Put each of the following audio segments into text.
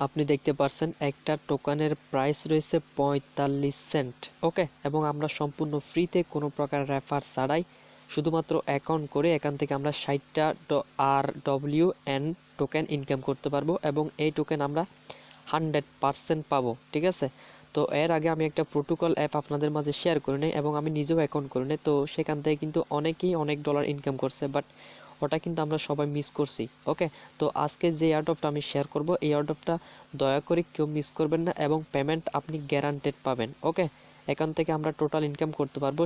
আপনি দেখতে পাচ্ছেন একটা টোকেনের প্রাইস রয়েছে 45 সেন্ট। ওকে, এবং আমরা সম্পূর্ণ ফ্রিতে কোনো প্রকার রেফার ছাড়াই শুধুমাত্র অ্যাকাউন্ট করে এখান থেকে আমরা 60টা RWN টোকেন ইনকাম করতে পারবো এবং এই টোকেন আমরা 100% পাবো। ঠিক আছে, তো এর আগে আমি একটা প্রোটোকল অ্যাপ আপনাদের মাঝে শেয়ার করে নিই এবং আমি নিজেও অ্যাকাউন্ট করে নিই। তো সেখান থেকে কিন্তু অনেকেই অনেক ডলার ইনকাম করছে, বাট ওটা কিন্তু আমরা সবাই মিস করছি। ওকে, তো আজকে যে এয়ারড্রপটা আমি শেয়ার করব, এই এয়ারড্রপটা দয়া করে কেউ মিস করবেন না এবং পেমেন্ট আপনি গ্যারান্টেড পাবেন। ওকে, এখান থেকে আমরা টোটাল ইনকাম করতে পারবো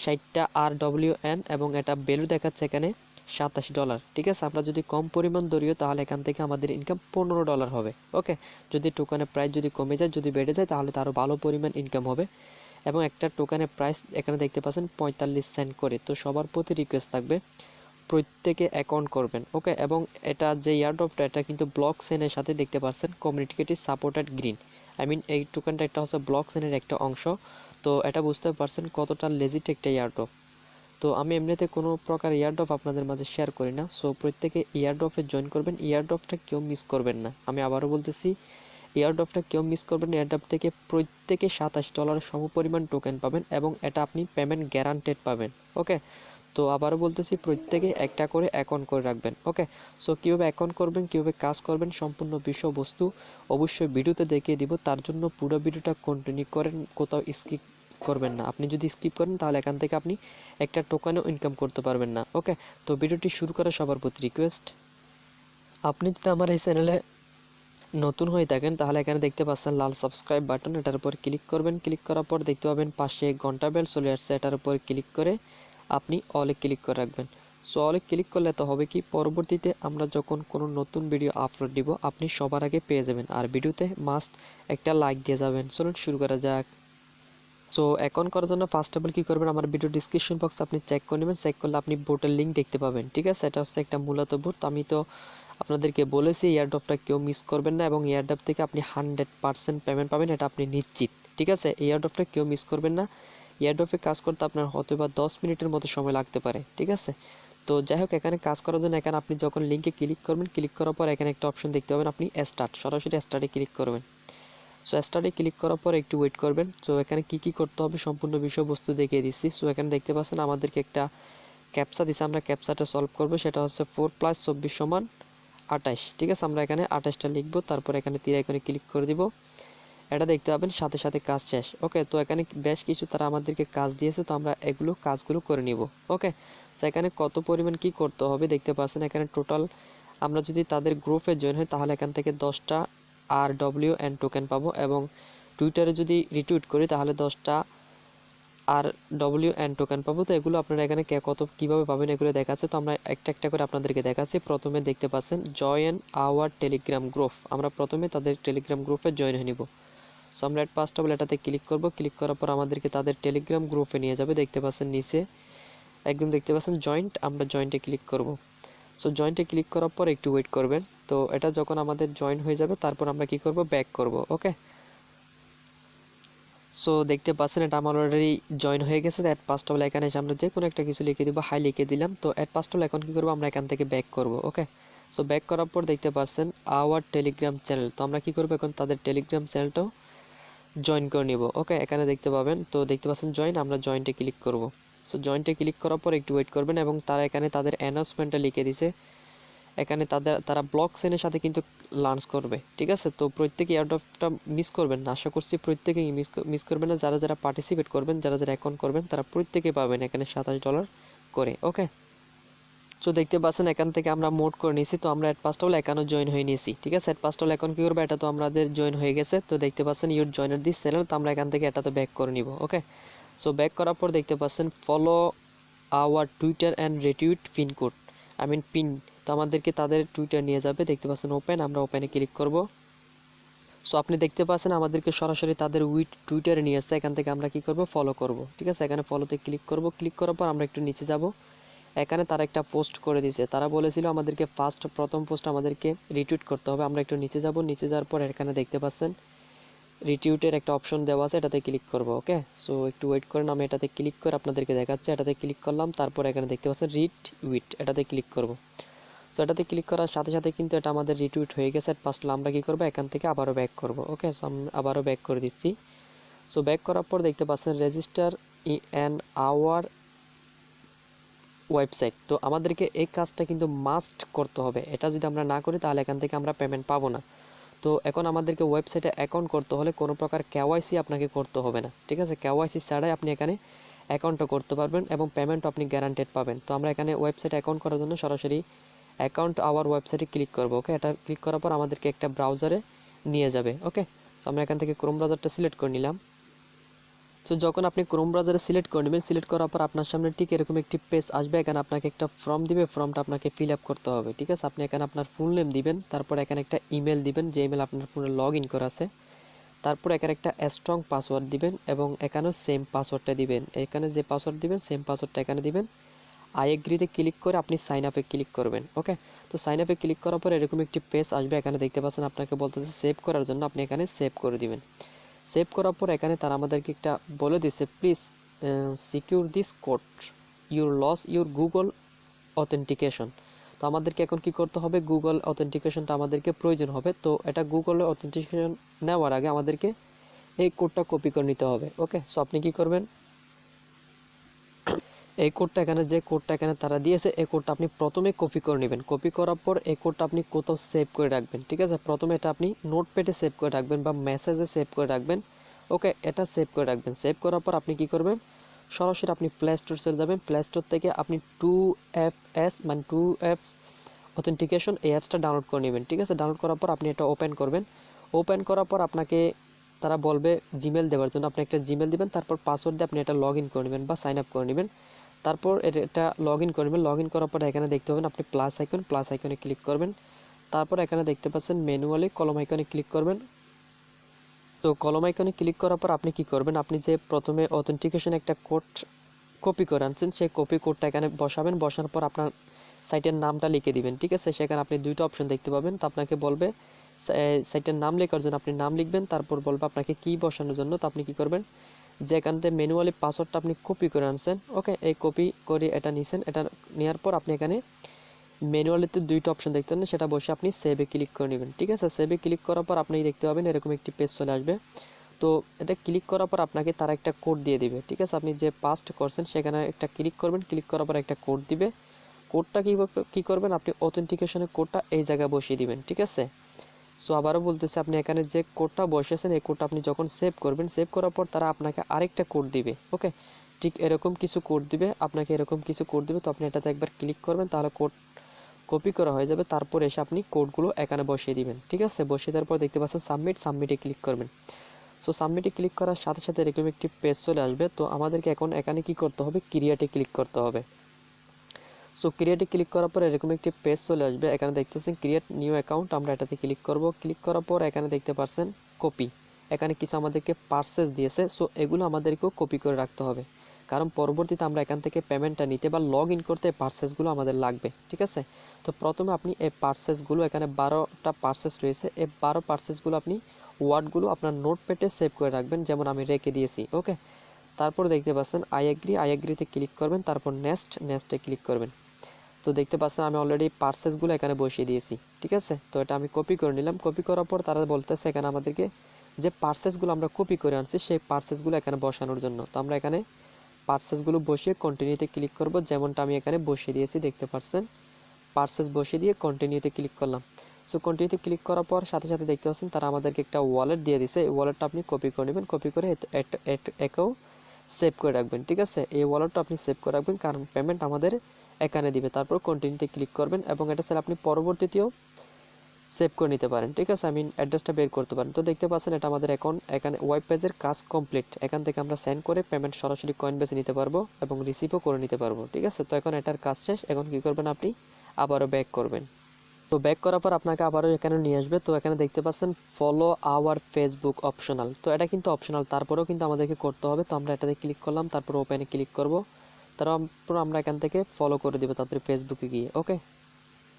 60টা RWN এবং এটা ভ্যালু দেখাচ্ছে এখানে $27। ঠিক আছে, আমরা যদি কম পরিমাণ ধরিও তাহলে এখান থেকে আমাদের ইনকাম $15 হবে। ওকে, যদি টোকেনের প্রাইস যদি কমে যায়, যদি বেড়ে যায়, তাহলে তারও ভালো পরিমাণ ইনকাম হবে। এবং একটা টোকেনের প্রাইস এখানে দেখতে পাচ্ছেন 45 সেন্ট করে। তো সবার প্রতি রিকোয়েস্ট থাকবে প্রত্যেকে অ্যাকাউন্ট করবেন। ওকে, এবং এটা যে এয়ারড্রপটা এটা কিন্তু ব্লক চেনের সাথে দেখতে পাচ্ছেন কমিউনিকেটিভ সাপোর্টেড গ্রিন। এই টোকেনটা একটা হচ্ছে ব্লক চেনের একটা অংশ। তো এটা বুঝতে পারছেন কতটা লেজিট একটা এয়ারড্রপ। তো আমি এমনিতে কোনো প্রকার এয়ারড্রপ আপনাদের মাঝে শেয়ার করি না। সো প্রত্যেকে এয়ারড্রপে জয়েন করবেন, এয়ারড্রপটা কেউ মিস করবেন না। আমি আবারও বলতেছি, এয়ারড্রপটা কেউ মিস করবেন না। এয়ারড্রপ থেকে প্রত্যেকে $27 সমপরিমাণ টোকেন পাবেন এবং এটা আপনি পেমেন্ট গ্যারান্টেড পাবেন। ওকে, তো আবারও বলতেছি প্রত্যেকে একটা করে অ্যাকাউন্ট করে রাখবেন। ওকে, সো কীভাবে অ্যাকাউন্ট করবেন, কীভাবে কাজ করবেন, সম্পূর্ণ বিষয়বস্তু অবশ্যই ভিডিওতে দেখিয়ে দিব। তার জন্য পুরো ভিডিওটা কন্টিনিউ করেন, কোথাও স্কিপ করবেন না। আপনি যদি স্কিপ করেন তাহলে এখান থেকে আপনি একটা টোকেনও ইনকাম করতে পারবেন না। ওকে, তো ভিডিওটি শুরু করার সবার প্রতি রিকোয়েস্ট, আপনি যদি আমার এই চ্যানেলে নতুন হয়ে থাকেন তাহলে এখানে দেখতে পাচ্ছেন লাল সাবস্ক্রাইব বাটন, এটার উপর ক্লিক করবেন। ক্লিক করার পর দেখতে পাবেন পাশে ঘন্টা বেল চলে আসছে, এটার উপর ক্লিক করে আপনি অলে ক্লিক করে রাখবেন। সো অলে ক্লিক করলে তো হবে কি, পরবর্তীতে আমরা যখন কোনো নতুন ভিডিও আপলোড দিব আপনি সবার আগে পেয়ে যাবেন। আর ভিডিওতে মাস্ট একটা লাইক দিয়ে যাবেন। চলুন শুরু করা যাক। সো অ্যাকাউন্ট করার জন্য ফার্স্ট অফ অল কী করবেন, আমার ভিডিও ডিসক্রিপশন বক্স আপনি চেক করে নেবেন। চেক করলে আপনি বোটের লিঙ্ক দেখতে পাবেন। ঠিক আছে, এটা হচ্ছে একটা মূলত বোট। আমি তো আপনাদেরকে বলেছি এয়ারড্রপটা কেউ মিস করবেন না এবং এয়ারড্রপ থেকে আপনি 100% পেমেন্ট পাবেন, এটা আপনি নিশ্চিত। ঠিক আছে, এয়ারড্রপটা কেউ মিস করবেন না। এয়ারড্রপে কাজ করতে আপনার হয়তো বা 10 মিনিটের মতো সময় লাগতে পারে। ঠিক আছে, তো যাই হোক, এখানে কাজ করার জন্য এখানে আপনি যখন লিঙ্কে ক্লিক করবেন, ক্লিক করার পর এখানে একটা অপশন দেখতে পাবেন, আপনি সরাসরি স্টার্টে ক্লিক করবেন। সো স্টার্টে ক্লিক করার পর একটু ওয়েট করবেন। সো এখানে কি করতে হবে সম্পূর্ণ বিষয়বস্তু দেখিয়ে দিচ্ছি। সো এখানে দেখতে পাচ্ছেন আমাদেরকে একটা ক্যাপচা দিচ্ছে, আমরা ক্যাপচাটা সলভ করব। সেটা হচ্ছে 4 + 24 = 28। ঠিক আছে, আমরা এখানে 28টা লিখবো, তারপর এখানে তীর আইকনে ক্লিক করে দিব। এটা দেখতে পাবেন সাথে সাথে কাজ শেষ। ওকে, তো এখানে বেশ কিছু তারা আমাদেরকে কাজ দিয়েছে, তো আমরা কাজগুলো করে নিব। ওকে, সো এখানে কত পরিমাণ কি করতে হবে দেখতে পাচ্ছেন। এখানে টোটাল আমরা যদি তাদের গ্রুপে জয়েন হই তাহলে এখান থেকে 10টা RWN টোকেন পাবো এবং টুইটারে যদি রিটুইট করি তাহলে 10টা RWN টোকেন পাবো। তো এগুলো আপনারা এখানে কীভাবে পাবেন এগুলো দেখাচ্ছে। তো আমরা একটা একটা করে আপনাদেরকে দেখাচ্ছি। প্রথমে দেখতে পাচ্ছেন জয়েন আওয়ার টেলিগ্রাম গ্রুপ, আমরা প্রথমে তাদের টেলিগ্রাম গ্রুপে জয়েন হয়ে নিব। সো আমরা ফার্স্ট অফ অল এটাতে ক্লিক করব। ক্লিক করার পর আমাদেরকে তাদের টেলিগ্রাম গ্রুপে নিয়ে যাবে। দেখতে পাচ্ছেন নিচে একদম দেখতে পাচ্ছেন জয়েন্ট, আমরা জয়েন্টে ক্লিক করব। সো জয়েন্টে ক্লিক করার পর একটু ওয়েট করবেন। তো এটা যখন আমাদের জয়েন হয়ে যাবে তারপর আমরা কি করব, ব্যাক করব। ওকে, সো দেখতে পাচ্ছেন এটা আমার অলরেডি জয়েন হয়ে গেছে। অ্যাট ফার্স্ট অফ অল এখানে এসে আমরা যে কোনো একটা কিছু লিখে দিব, হাই লিখে দিলাম। তো অ্যাট ফার্স্ট অফ অল এখন কী করবো, আমরা এখান থেকে ব্যাক করব। ওকে, সো ব্যাক করার পর দেখতে পাচ্ছেন আওয়ার টেলিগ্রাম চ্যানেল, তো আমরা কী করবো এখন তাদের টেলিগ্রাম চ্যানেলটাও জয়েন করে নিব। ওকে, এখানে দেখতে পাবেন, তো দেখতে পাচ্ছেন জয়েন, আমরা জয়েন্টে ক্লিক করব। সো জয়েন্টে ক্লিক করার পর একটু ওয়েট করবেন এবং তারা এখানে তাদের অ্যানাউন্সমেন্টটা লিখে দিছে। এখানে তারা ব্লক চেনের সাথে কিন্তু লঞ্চ করবে। ঠিক আছে, তো প্রত্যেকে এয়ারড্রপটা মিস করবেন না, আশা করছি প্রত্যেকেই মিস করবেন না। যারা যারা পার্টিসিপেট করবেন, যারা যারা অ্যাকাউন্ট করবেন, তারা প্রত্যেকে পাবেন এখানে $27 করে। ওকে, তো দেখতে পাচ্ছেন এখান থেকে আমরা মোড করে নিয়েছি। তো আমরা first of all account join হয়ে নিয়েছি। ঠিক আছে, ফার্স্ট অফ অল এখন কী করবো, এটা তো আমাদের জয়েন হয়ে গেছে। তো দেখতে পাচ্ছেন ইউর জয়েনার দিস চ্যানেল, তো আমরা এখান থেকে এটাতে ব্যাক করে নিব। ওকে, সো ব্যাক করার পর দেখতে পাচ্ছেন follow our Twitter and retweet pin code, pin. তো আমাদেরকে তাদের টুইটার নিয়ে যাবে। দেখতে পাচ্ছেন ওপেন, আমরা ওপেনে ক্লিক করব। সো আপনি দেখতে পাচ্ছেন আমাদেরকে সরাসরি তাদের টুইটারে নিয়ে আসছে। এখান থেকে আমরা কি করব, ফলো করব। ঠিক আছে, এখানে ফলোতে ক্লিক করব। ক্লিক করার পর আমরা একটু নিচে যাব। এখানে তারা একটা পোস্ট করে দিয়েছে, তারা বলেছিল আমাদেরকে প্রথম পোস্ট আমাদেরকে রিটুইট করতে হবে। আমরা একটু নিচে যাব। নিচে যাওয়ার পর এখানে দেখতে পাচ্ছেন রিটুইটের একটা অপশন দেওয়া আছে, এটাতে ক্লিক করব। ওকে, সো একটু ওয়েট করেন, আমি এটাতে ক্লিক করে আপনাদেরকে দেখাচ্ছি। এটাতে ক্লিক করলাম, তারপর এখানে দেখতে পাচ্ছেন রিটুইট, এটাতে ক্লিক করব। সো এটাতে ক্লিক করার সাথে সাথে কিন্তু এটা আমাদের রিটুইট হয়ে গেছে। ফার্স্ট আমরা কি করব, এখান থেকে আবারও ব্যাক করব। ওকে, সো আমি আবারও ব্যাক করে দিচ্ছি। সো ব্যাক করার পর দেখতে পাচ্ছেন রেজিস্টার ইন আওয়ার ওয়েবসাইট। তো আমাদেরকে এই কাজটা কিন্তু মাস্ট করতে হবে। এটা যদি আমরা না করি তাহলে এখান থেকে আমরা পেমেন্ট পাবো না। তো এখন আমাদেরকে ওয়েবসাইটে অ্যাকাউন্ট করতে হলে কোনো প্রকার কেওয়াইসি আপনাকে করতে হবে না, ঠিক আছে। কেওয়াইসি ছাড়াই আপনি এখানে অ্যাকাউন্টটা করতে পারবেন এবং পেমেন্টও আপনি গ্যারান্টেড পাবেন। তো আমরা এখানে ওয়েবসাইটে অ্যাকাউন্ট করার জন্য সরাসরি অ্যাকাউন্ট আওয়ার ওয়েবসাইটে ক্লিক করব। ওকে, এটা ক্লিক করার পর আমাদেরকে একটা ব্রাউজারে নিয়ে যাবে। ওকে, তো আমরা এখান থেকে ক্রোম ব্রাউজারটা সিলেক্ট করে নিলাম। তো যখন আপনি ক্রোম ব্রাউজারে সিলেক্ট করে নেবেন, সিলেক্ট করার পর আপনার সামনে ঠিক এরকম একটি পেজ আসবে। এখানে আপনাকে একটা ফর্ম দিবে, ফর্মটা আপনাকে ফিল আপ করতে হবে, ঠিক আছে। আপনি এখানে আপনার ফুল নেম দিবেন, তারপর এখানে একটা ইমেল দিবেন, যে ইমেল আপনার ফোনে লগ ইন করা আছে। তারপর এখানে একটা স্ট্রং পাসওয়ার্ড দিবেন এবং এখানেও সেম পাসওয়ার্ডটা দিবেন। এখানে যে পাসওয়ার্ড দিবেন সেম পাসওয়ার্ডটা এখানে দিবেন। আই এগ্রিতে ক্লিক করে আপনি সাইন আপে ক্লিক করবেন। ওকে, তো সাইন আপে ক্লিক করার পর এরকম একটি পেজ আসবে। এখানে দেখতে পাচ্ছেন আপনাকে বলতেছে সেভ করার জন্য, আপনি এখানে সেভ করে দিবেন। সেভ করার পর এখানে তারা আমাদেরকে একটা বলে দিচ্ছে, please secure this code, your lose your Google authentication. তো আমাদেরকে এখন কি করতে হবে, গুগল অথেন্টিকেশনটা আমাদেরকে প্রয়োজন হবে। তো এটা গুগল অথেন্টিকেশন নেওয়ার আগে আমাদেরকে এই কোডটা কপি করে নিতে হবে। ওকে, সো আপনি কি করবেন, এই কোডটা এখানে যে কোডটা এখানে তারা দিয়েছে এই কোডটা আপনি প্রথমে কপি করে নেবেন। কপি করার পর এই কোডটা আপনি কোথাও সেভ করে রাখবেন, ঠিক আছে। প্রথমে এটা আপনি নোটপ্যাডে সেভ করে রাখবেন বা মেসেজে সেভ করে রাখবেন। ওকে, এটা সেভ করে রাখবেন। সেভ করার পর আপনি কি করবেন, সরাসরি আপনি প্লে স্টোর চলে যাবেন। প্লে স্টোর থেকে আপনি 2FS মানে 2FS অথেন্টিকেশন এই অ্যাপসটা ডাউনলোড করে নেবেন, ঠিক আছে। ডাউনলোড করার পর আপনি এটা ওপেন করবেন। ওপেন করার পর আপনাকে তারা বলবে জিমেল দেওয়ার জন্য, আপনি একটা জিমেল দিবেন, তারপর পাসওয়ার্ড দিয়ে আপনি এটা লগ ইন করে নেবেন বা সাইন আপ করে নেবেন। তারপর এটা লগ ইন করবেন। লগ ইন করার পর এখানে দেখতে পাবেন আপনি প্লাস আইকনে ক্লিক করবেন। তারপর এখানে দেখতে পাচ্ছেন ম্যানুয়ালি কলম আইকনে ক্লিক করবেন। তো কলম আইকনে ক্লিক করার পর আপনি কি করবেন, আপনি যে প্রথমে অথেন্টিকেশন একটা কোড কপি করে আনছেন সেই কপি কোডটা এখানে বসাবেন। বসানোর পর আপনার সাইটের নামটা লিখে দিবেন, ঠিক আছে। সেখানে আপনি দুইটা অপশন দেখতে পাবেন। তো আপনাকে বলবে সাইটের নাম লেখার জন্য আপনি নাম লিখবেন, তারপর বলবে আপনাকে কি বসানোর জন্য। তো আপনি কি করবেন, যেখান থেকে ম্যানুয়ালি পাসওয়ার্ডটা আপনি কপি করে আনছেন, ওকে, এই কপি করে এটা নিছেন। এটা নেওয়ার পর আপনি এখানে ম্যানুয়ালিতে দুইটা অপশন দেখতে পাবেন, সেটা বসে আপনি সেভে ক্লিক করে নেবেন, ঠিক আছে। সেভে ক্লিক করার পর আপনি দেখতে পাবেন এরকম একটি পেজ চলে আসবে। তো এটা ক্লিক করার পর আপনাকে তারা একটা কোড দিয়ে দিবে, ঠিক আছে। আপনি যে পাস্ট করছেন সেখানে একটা ক্লিক করবেন, ক্লিক করার পর একটা কোড দিবে। কোডটা কী করবেন, আপনি অথেন্টিকেশনের কোডটা এই জায়গায় বসিয়ে দিবেন, ঠিক আছে। সো আবারও বলতেছে, আপনি এখানে যে কোডটা বসিয়েছেন এই কোডটা আপনি যখন সেভ করবেন, সেভ করার পর তারা আপনাকে আরেকটা কোড দিবে। ওকে, ঠিক এরকম কিছু কোড দিবে, আপনাকে এরকম কিছু কোড দিবে। তো আপনি এটাতে একবার ক্লিক করবেন, তাহলে কোড কপি করা হয়ে যাবে। তারপর এসে আপনি কোডগুলো এখানে বসিয়ে দিবেন, ঠিক আছে। বসিয়ে দেওয়ার পর দেখতে পাচ্ছেন সাবমিটে ক্লিক করবেন। সো সাবমিটে ক্লিক করার সাথে সাথে এরকম একটি পেজ চলে আসবে। তো আমাদেরকে এখন এখানে কি করতে হবে, ক্রিয়েটে ক্লিক করতে হবে। সো ক্রিয়েটে ক্লিক করার পর এরকম একটি পেজ চলে আসবে। এখানে দেখতেছেন ক্রিয়েট নিউ অ্যাকাউন্ট, আমরা এটাতে ক্লিক করব। ক্লিক করার পর এখানে দেখতে পাচ্ছেন কপি, এখানে কিছু আমাদেরকে পার্সেস দিয়েছে। সো এগুলো আমাদেরকেও কপি করে রাখতে হবে, কারণ পরবর্তীতে আমরা এখান থেকে পেমেন্টটা নিতে বা লগ ইন করতে পার্সেসগুলো আমাদের লাগবে, ঠিক আছে। তো প্রথমে আপনি এই পার্সেসগুলো, এখানে 12টা পার্সেস রয়েছে, এই 12 পার্সেসগুলো আপনি ওয়ার্ডগুলো আপনার নোটপ্যাডে সেভ করে রাখবেন, যেমন আমি রেখে দিয়েছি। ওকে, তারপর দেখতে পাচ্ছেন আই এগ্রিতে ক্লিক করবেন, তারপর নেক্সটে ক্লিক করবেন। তো দেখতে পাচ্ছেন আমি অলরেডি পার্সেসগুলো এখানে বসিয়ে দিয়েছি, ঠিক আছে। তো এটা আমি কপি করে নিলাম। কপি করার পর তারা বলতেছে এখানে আমাদেরকে যে পার্সেসগুলো আমরা কপি করে আনছি সেই পার্সেসগুলো এখানে বসানোর জন্য। তো আমরা এখানে পার্সেসগুলো বসিয়ে কন্টিনিউতে ক্লিক করব, যেমনটা আমি এখানে বসিয়ে দিয়েছি। দেখতে পাচ্ছেন পার্সেস বসিয়ে দিয়ে কন্টিনিউতে ক্লিক করলাম। সো কন্টিনিউতে ক্লিক করার পর সাথে সাথে দেখতে পাচ্ছেন তারা আমাদেরকে একটা ওয়ালেট দিয়ে দিছে। এই ওয়ালেটটা আপনি কপি করে নেবেন, কপি করে একেও সেভ করে রাখবেন, ঠিক আছে। এই ওয়ালেটটা আপনি সেভ করে রাখবেন, কারণ পেমেন্ট আমাদের এখানে দিবে। তারপর কন্টিনিউতে ক্লিক করবেন এবং এটা স্যার আপনি পরবর্তীতেও সেভ করে নিতে পারেন, ঠিক আছে। আমি অ্যাড্রেসটা বের করতে পারেন। তো দেখতে পাচ্ছেন এটা আমাদের অ্যাকাউন্ট, এখানে ওয়েব পেজের কাজ কমপ্লিট। এখান থেকে আমরা সেন্ড করে পেমেন্ট সরাসরি কয়েনবেসে নিতে পারবো এবং রিসিভও করে নিতে পারবো, ঠিক আছে। তো এখন এটার কাজ শেষ। এখন কি করবেন, আপনি আবারও ব্যাক করবেন। তো ব্যাক করার পর আপনাকে আবারও এখানে নিয়ে আসবে। তো এখানে দেখতে পাচ্ছেন ফলো আওয়ার ফেসবুক অপশনাল। তো এটা কিন্তু অপশনাল, তারপরেও কিন্তু আমাদেরকে করতে হবে। তো আমরা এটাতে ক্লিক করলাম, তারপর ওপেনে ক্লিক করব। তারপর আমরা এখান থেকে ফলো করে দেবো তাদের ফেসবুকে গিয়ে। ওকে,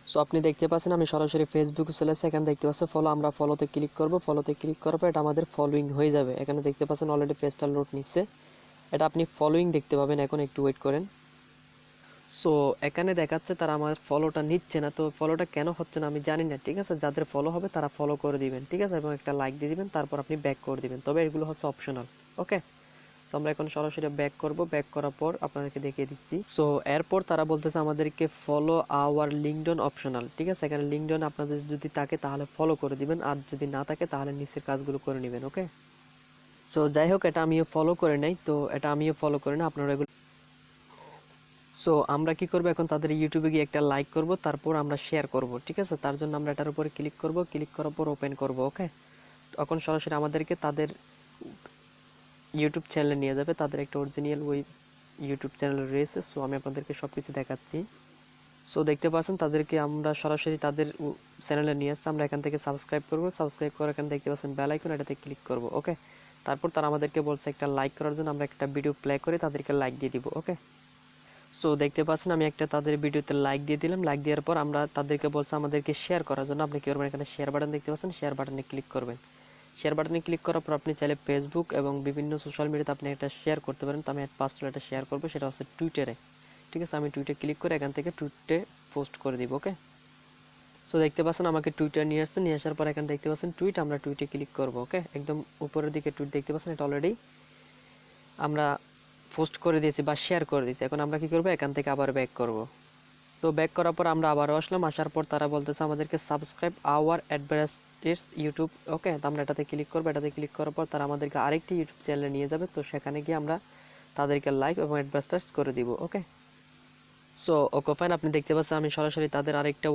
সো আপনি দেখতে পাচ্ছেন আমি সরাসরি ফেসবুকে চলে এসেছি। এখানে দেখতে পাচ্ছেন ফলো, আমরা ফলোতে ক্লিক করব। ফলোতে ক্লিক করার পর এটা আমাদের ফলোইং হয়ে যাবে। এখানে দেখতে পাচ্ছেন অলরেডি পেজটা লোড নিচ্ছে, এটা আপনি ফলোইং দেখতে পাবেন। এখন একটু ওয়েট করেন। সো সো এখানে দেখাচ্ছে তারা আমার ফলোটা নিচ্ছে না, তো ফলোটা কেন হচ্ছে না আমি জানি না, ঠিক আছে। যাদের ফলো হবে তারা ফলো করে দিবেন, ঠিক আছে, এবং একটা লাইক দিয়ে দিবেন, তারপর আপনি ব্যাক করে দিবেন, তবে এগুলো হচ্ছে অপশনাল। ওকে, সো আমরা এখন সরাসরি ব্যাক করব, ব্যাক করার পর আপনাদেরকে দেখিয়ে দিচ্ছি। সো এরপর তারা বলতেছে আমাদেরকে ফলো আওয়ার লিঙ্কডইন অপশনাল, ঠিক আছে। এখানে লিঙ্কডইন আপনাদের যদি থাকে তাহলে ফলো করে দিবেন, আর যদি না থাকে তাহলে নিচের কাজগুলো করে নেবেন। ওকে, সো যাই হোক, এটা আমিও ফলো করে নাই, তো এটা আমিও ফলো করে না, আপনারা এগুলো। সো আমরা কি করব, এখন তাদের ইউটিউবে গিয়ে একটা লাইক করব, তারপর আমরা শেয়ার করব, ঠিক আছে। তার জন্য আমরা এটার উপরে ক্লিক করব, ক্লিক করার পর ওপেন করব। ওকে, তখন সরাসরি আমাদেরকে তাদের ইউটিউব চ্যানেলে নিয়ে যাবে, তাদের একটা অরিজিনাল ওই ইউটিউব চ্যানেল রয়েছে। সো আমি আপনাদেরকে সব কিছু দেখাচ্ছি। সো দেখতে পাচ্ছেন তাদেরকে আমরা সরাসরি তাদের চ্যানেলে নিয়ে আসছি। আমরা এখান থেকে সাবস্ক্রাইব করব, সাবস্ক্রাইব করে এখানে দেখতে পাচ্ছেন বেল আইকন, এটাতে ক্লিক করব। ওকে, তারপর তারা আমাদেরকে বলছে একটা লাইক করার জন্য, আমরা একটা ভিডিও প্লে করে তাদেরকে লাইক দিয়ে দিব। ওকে, সো দেখতে পাচ্ছেন আমি একটা তাদের ভিডিওতে লাইক দিয়ে দিলাম। লাইক দেওয়ার পর আমরা তাদেরকে বলছে আমাদেরকে শেয়ার করার জন্য। আপনি কি করবেন, এখানে শেয়ার বাটন দেখতে পাচ্ছেন, শেয়ার বাটনে ক্লিক করবেন। শেয়ার বাটনে ক্লিক করার পর আপনি চাইলে ফেসবুক এবং বিভিন্ন সোশ্যাল মিডিয়াতে আপনি একটা শেয়ার করতে পারেন। তো আমি পার্সোনাল একটা শেয়ার করবো, সেটা হচ্ছে টুইটারে, ঠিক আছে। আমি টুইটে ক্লিক করে এখান থেকে টুইটে পোস্ট করে দিব। ওকে, সো দেখতে পাচ্ছেন আমাকে টুইটার নিয়ে আসছে, নিয়ে আসার পর এখানে দেখতে পাচ্ছেন টুইট, আমরা টুইটে ক্লিক করব। ওকে, একদম উপরের দিকে টুইট দেখতে পাচ্ছেন, এটা অলরেডি আমরা পোস্ট করে দিয়েছি বা শেয়ার করে দিয়েছি। এখন আমরা কি করব, এখান থেকে আবার ব্যাক করব। তো ব্যাক করার পর আমরা আবারও আসলাম, আসার পর তারা বলতেছে আমাদেরকে সাবস্ক্রাইব আওয়ার অ্যাডভার্টাইজ ইউটিউব। ওকে, তো আমরা এটাতে ক্লিক করবো, এটাতে ক্লিক করার পর তারা আমাদেরকে আরেকটি ইউটিউব চ্যানেলে নিয়ে যাবে। তো সেখানে গিয়ে আমরা তাদেরকে লাইক এবং অ্যাডভার্টাইজ করে দিব। ওকে, সো ওকে ফাইন, আপনি দেখতে পাচ্ছেন আমি সরাসরি তাদের আরেকটা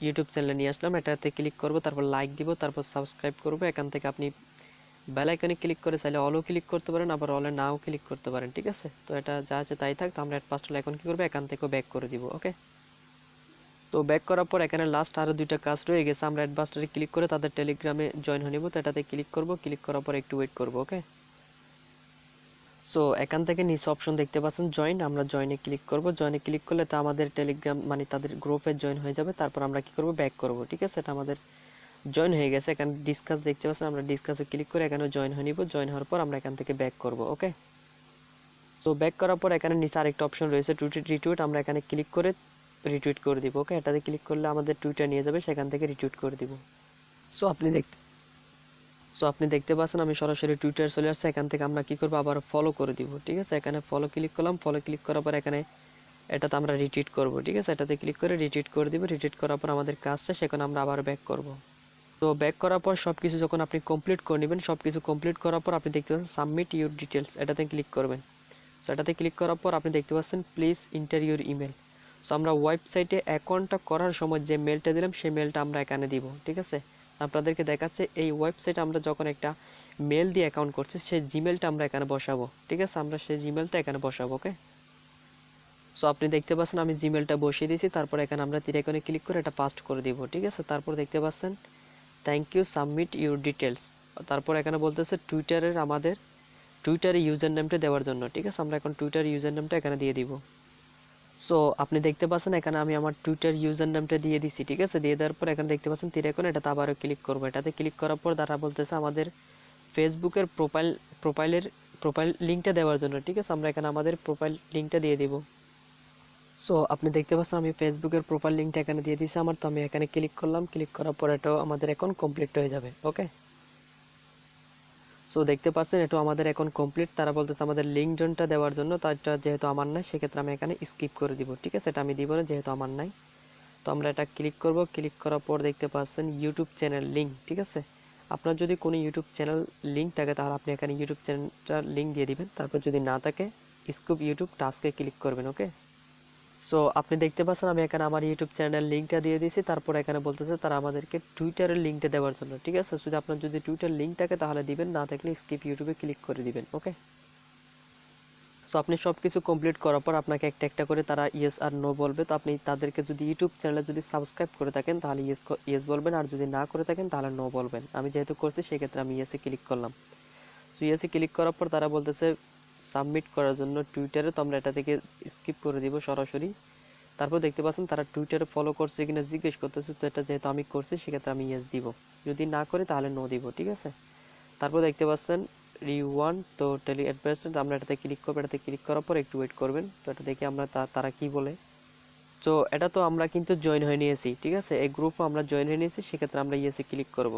ইউটিউব চ্যানেলে নিয়ে আসলাম। এটাতে ক্লিক করব, তারপর লাইক দিব, তারপর সাবস্ক্রাইব করব। এখান থেকে আপনি বেল আইকনে ক্লিক করে চাইলে অলও ক্লিক করতে পারেন, আবার অলে নাও ক্লিক করতে পারেন, ঠিক আছে। তো এটা যা আছে তাই থাক। তো আমরা ফার্স্ট এখন কি করবো, এখান থেকেও ব্যাক করে দিব। ওকে, তো ব্যাক করার পর এখানে লাস্ট আরও দুইটা কাজ রয়ে গেছে। আমরা অ্যাডভান্সডে ক্লিক করে তাদের টেলিগ্রামে জয়েন হয়ে নিব। তো এটাতে ক্লিক করব, ক্লিক করার পর একটু ওয়েট করব। ওকে, সো এখান থেকে নিচে অপশন দেখতে পাচ্ছেন জয়েন, আমরা জয়েনে ক্লিক করব। জয়েনে ক্লিক করলে তো আমাদের টেলিগ্রাম মানে তাদের গ্রুপে জয়েন হয়ে যাবে। তারপর আমরা কি করব, ব্যাক করব, ঠিক আছে। এটা আমাদের জয়েন হয়ে গেছে। এখানে ডিসকাস দেখতে পাচ্ছেন, আমরা ডিসকাসে ক্লিক করে এখানে জয়েন হয়ে নিব। জয়েন হওয়ার পর আমরা এখান থেকে ব্যাক করব। ওকে, সো ব্যাক করার পর এখানে নিচে আরেকটা অপশন রয়েছে টুইট রিটুইট, আমরা এখানে ক্লিক করে রিটুইট করে দিব। ওকে, এটাতে ক্লিক করলে আমাদের টুইটার নিয়ে যাবে, সেখান থেকে রিটুইট করে দিব। সো আপনি দেখতে পাচ্ছেন আমি সরাসরি টুইটার চলে আসছে। এখান থেকে আমরা কি করব, আবার ফলো করে দিব, ঠিক আছে। এখানে ফলো ক্লিক করলাম, ফলো ক্লিক করার পর এখানে এটাতে আমরা রিটুইট করব, ঠিক আছে। এটাতে ক্লিক করে রিটুইট করে দিব। রিটুইট করার পর আমাদের কাজটা সেখানে আমরা আবার ব্যাক করব। তো ব্যাক করার পর সবকিছু যখন আপনি কমপ্লিট করে নেবেন, সবকিছু কমপ্লিট করার পর আপনি দেখতে পাচ্ছেন সাবমিট ইউর ডিটেলস, এটাতে ক্লিক করবেন। সো এটাতে ক্লিক করার পর আপনি দেখতে পাচ্ছেন please inter your email. So আমরা ওয়েবসাইটে অ্যাকাউন্টটা করার সময় যে মেলটা দিলাম সেই মেলটা আমরা এখানে দিব, ঠিক আছে। আপনাদেরকে দেখাচ্ছে এই ওয়েবসাইটে আমরা যখন একটা মেল দিয়ে অ্যাকাউন্ট করছি সেই জিমেলটা আমরা এখানে বসাবো, ঠিক আছে। আমরা সেই জিমেলটা এখানে বসাবো। ওকে, সো আপনি দেখতে পাচ্ছেন আমি জিমেলটা বসিয়ে দিয়েছি। তারপর এখানে আমরা তীর আইকনে ক্লিক করে এটা পাস্ট করে দিব, ঠিক আছে। তারপর দেখতে পাচ্ছেন thank you submit your details. তারপর এখানে বলতেছে টুইটারের আমাদের টুইটারে ইউজার নেমটা দেওয়ার জন্য, ঠিক আছে। আমরা এখন টুইটার ইউজার নেমটা এখানে দিয়ে দিব। সো আপনি দেখতে পাচ্ছেন এখানে আমি আমার টুইটার ইউজার নেমটা দিয়ে দিছি, ঠিক আছে। দিয়ে দেওয়ার পর এখানে দেখতে পাচ্ছেন তীর আইকন, এটাতে আবারও ক্লিক করবো। এটাতে ক্লিক করার পর তারা বলতেছে আমাদের ফেসবুকের প্রোফাইল লিঙ্কটা দেওয়ার জন্য, ঠিক আছে। আমরা এখানে আমাদের প্রোফাইল লিঙ্কটা দিয়ে দিব। সো আপনি দেখতে পাচ্ছেন আমি ফেসবুকের প্রোফাইল লিঙ্কটা এখানে দিয়ে দিয়েছি আমার। তো আমি এখানে ক্লিক করলাম, ক্লিক করার পর এটাও আমাদের এখন কমপ্লিট হয়ে যাবে। ওকে, সো দেখতে পাচ্ছেন এটা আমাদের এখন কমপ্লিট। তারা বলতেছে আমাদের লিঙ্কডইনটা দেওয়ার জন্য, তারটা যেহেতু আমার নাই সেক্ষেত্রে আমি এখানে স্কিপ করে দিব, ঠিক আছে। এটা আমি দিব না যেহেতু আমার নাই। তো আমরা এটা ক্লিক করব, ক্লিক করার পর দেখতে পাচ্ছেন ইউটিউব চ্যানেল লিঙ্ক, ঠিক আছে। আপনার যদি কোনো ইউটিউব চ্যানেল লিঙ্ক থাকে তাহলে আপনি এখানে ইউটিউব চ্যানেলটার লিঙ্ক দিয়ে দিবেন। তারপর যদি না থাকে স্কুপ ইউটিউব টাস্কে ক্লিক করবেন। ওকে, সো আপনি দেখতে পাচ্ছেন আমি এখানে আমার ইউটিউব চ্যানেল লিঙ্কটা দিয়ে দিয়েছি। তারপর এখানে বলতেছে তারা আমাদেরকে টুইটারের লিঙ্কটা দেওয়ার জন্য, ঠিক আছে। যদি আপনার যদি টুইটার লিঙ্ক থাকে তাহলে দিবেন, না থাকলে স্কিপ ইউটিউবে ক্লিক করে দিবেন। ওকে, সো আপনি সব কিছু কমপ্লিট করার পর আপনাকে একটা একটা করে তারা ইয়েস আর নো বলবে। তো আপনি তাদেরকে যদি ইউটিউব চ্যানেলে যদি সাবস্ক্রাইব করে থাকেন তাহলে ইয়েস বলবেন, আর যদি না করে থাকেন তাহলে নো বলবেন। আমি যেহেতু করছি সেক্ষেত্রে আমি ইয়েসে ক্লিক করলাম। সো ইয়েসে ক্লিক করার পর তারা বলতেছে সাবমিট করার জন্য টুইটারে। তো আমরা এটা থেকে স্কিপ করে দিব সরাসরি। তারপর দেখতে পাচ্ছেন তারা টুইটারে ফলো করছে কিনা জিজ্ঞেস করতেছে। তো এটা যেহেতু আমি করছি সেক্ষেত্রে আমি ইয়েস দিব, যদি না করে তাহলে নো দিব, ঠিক আছে। তারপর দেখতে পাচ্ছেন রিওয়ান, তো টেলি অ্যাডভার্টাইজমেন্ট আমরা এটাতে ক্লিক করবো। এটাতে ক্লিক করার পর একটু ওয়েট করবেন। তো এটা দেখে আমরা তারা কি বলে। তো এটা তো আমরা কিন্তু জয়েন হয়ে নিয়েছি, ঠিক আছে, এই গ্রুপও আমরা জয়েন হয়ে নিয়েছি। সেক্ষেত্রে আমরা ইয়েসে ক্লিক করব।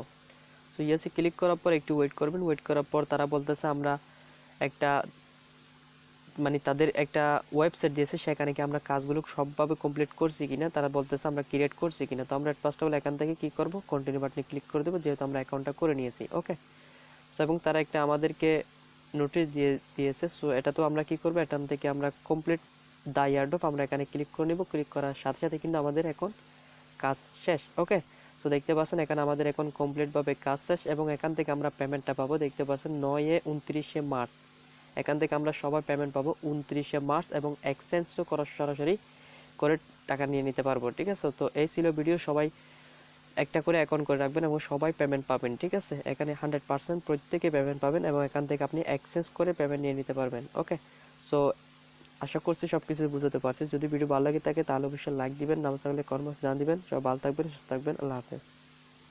সো ইয়েসে ক্লিক করার পর একটু ওয়েট করবেন। ওয়েট করার পর তারা বলতেছে আমরা একটা মানে তাদের একটা ওয়েবসাইট দিয়েছে, সেখানে কি আমরা কাজগুলো সবভাবে কমপ্লিট করছি কিনা তারা বলতেছে আমরা ক্রিয়েট করছি কিনা। তো আমরা ফার্স্ট অফ অল এখান থেকে কি করব, কন্টিনিউ বাটনে ক্লিক করে দেবো, যেহেতু আমরা অ্যাকাউন্টটা করে নিয়েছি। ওকে, সো এবং তারা একটা আমাদেরকে নোটিশ দিয়েছে। সো এটা তো আমরা কি করবো, এখান থেকে আমরা কমপ্লিট দ্য এয়ারড্রপ আমরা এখানে ক্লিক করে নেব। ক্লিক করার সাথে সাথে কিন্তু আমাদের এখন কাজ শেষ। ওকে, তো দেখতে পাচ্ছেন এখানে আমাদের এখন কমপ্লিটভাবে কাজ শেষ এবং এখান থেকে আমরা পেমেন্টটা পাবো। দেখতে পাচ্ছেন 29 মার্চ এখান থেকে আমরা সবার পেমেন্ট পাবো 29 মার্চ এবং এক্সচেঞ্জও করার সরাসরি করে টাকা নিয়ে নিতে পারবো। ঠিক আছে, তো এই ছিল ভিডিও। সবাই একটা করে অ্যাকাউন্ট করে রাখবেন এবং সবাই পেমেন্ট পাবেন। ঠিক আছে, এখানে 100% প্রত্যেকে পেমেন্ট পাবেন এবং এখান থেকে আপনি এক্সচেঞ্জ করে পেমেন্ট নিয়ে নিতে পারবেন। ওকে, সো আশা করছি সব কিছু বুঝতে পারছি। যদি ভিডিও ভালো লাগে থাকে তাহলে অবশ্যই লাইক দিবেন, না থাকলে কমেন্টে জানিয়ে দিবেন। সবাই ভালো থাকবেন, সুস্থ থাকবেন, আল্লাহ হাফেজ।